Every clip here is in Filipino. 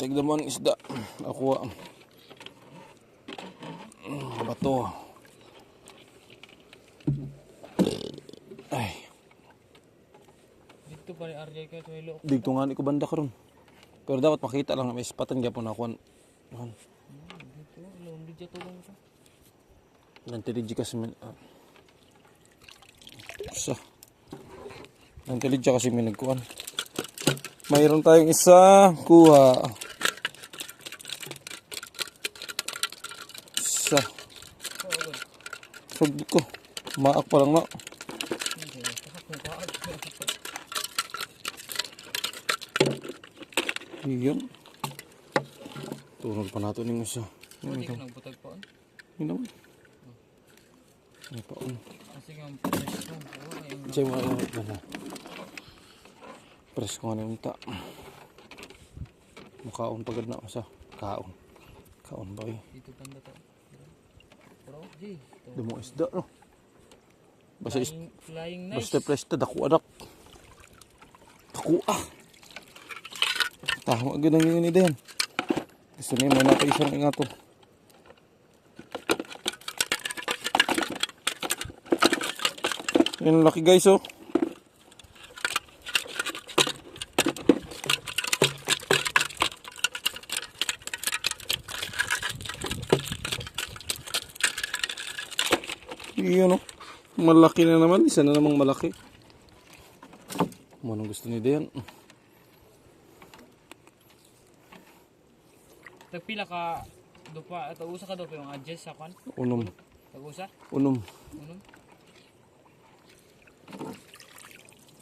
Tigdaman isda. Ako bato. Ay. Dito pa rin RJ kayo sa ilo. Dito nga ni ko banda karon. Pero dapat makita lang na may spatan gyapon ako. Dito, long dito tulong ko. Nantilidji kasi Nantilidji kasi may nagkuhan. Mayroon tayong isa kuha. Isa. Sagdi ko. Maak pa lang na. Iyon. Tunog pa nato ning isa. Hindi ko nagbutag pa on. Yun naman. May paon. Kasi nga fresh ko. Diyan mo na. Press ko nga unta. Makaon pagad na sa kaon. Kaon ba eh. Dito banda to. Pero di. Dumo isda no. Basta Flying nice. basta press ta dako anak. Dako ah. Tama gud ang ni din. Gusto niya may napaisang ingato. Yan laki guys oh. Iyon oh. Malaki na naman, isa na namang malaki. Anong gusto ni Dayan? Tagpila ka dupa at usa ka dupa yung adjust sa kan? Unom. Tag-usa? Unom. Unom?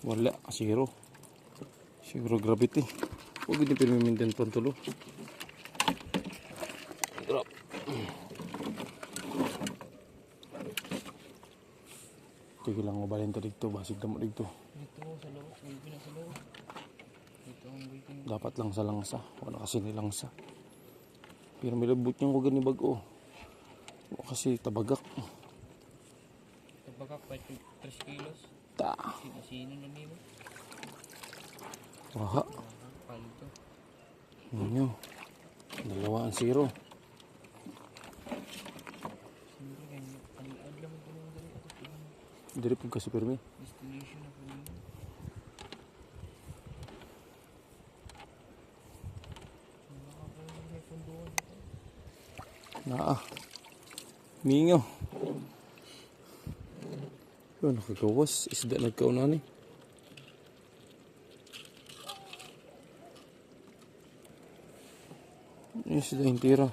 Wala, zero. Zero gravity. Huwag hindi pinamimintan pantulo. Drop. Sige lang mabalhin to dito, basig na mo dito. Dito sa loob, wavy na sa loob. Dito ang wavy. Dapat lang sa langsa, wala kasi ni langsa. Pero may labot niyang huwag ni bago. Kasi tabagak. Tabagak, 3 kilos. Ta. Sino na nilo? Waha. Palito. Ninyo. 2-0. Siyempre, ganyan. Paliad lang ito ng dali. Dari po kasi permi. Destination na po nilo. May punduan dito. Naa. Mingo. Yun, nakagawas. Isda nagkauna ni. Isda yung tira.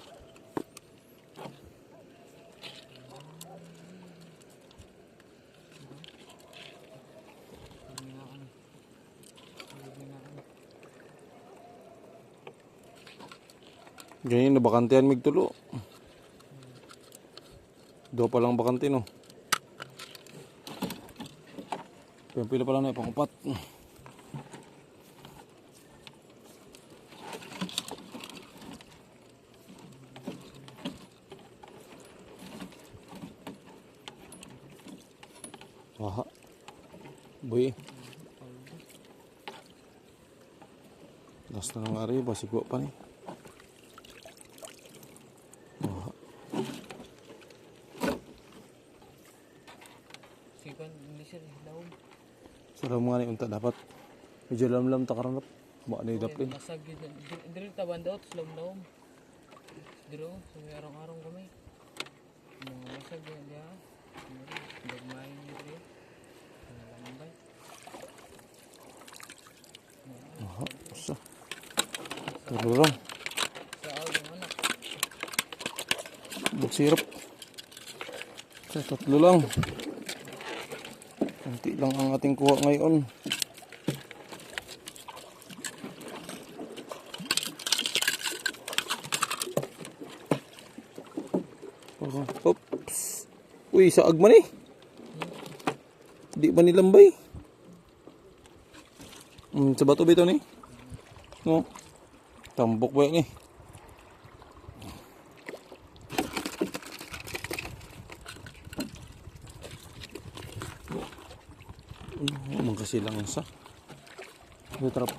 Ganyan na bakantehan mig tulo. Do pa lang bakante no. Pila pa lang na pang-upat. Wah. Boy. Last na ng ari, basigwa pa ni. Wah. Sikan, hindi siya daw. Sala mga ni unta dapat. Medyo lamlam ta karon. Ba ni daplin. Masag diri ta bandot slow daw. Diro, so may arang-arang kami. Mga masag yan dia. Dagmay ni diri. Lambay. Aha, usa. Tururong. Sa ang anak. Bugsirap. Sa tatlo lang. Kunti lang ang ating kuha ngayon. Oops. Uy, saag man eh. Di ba nilambay? Sa bato ba ito ni? No? Tambok ba yan eh? Kasi lang sa. Ito trap.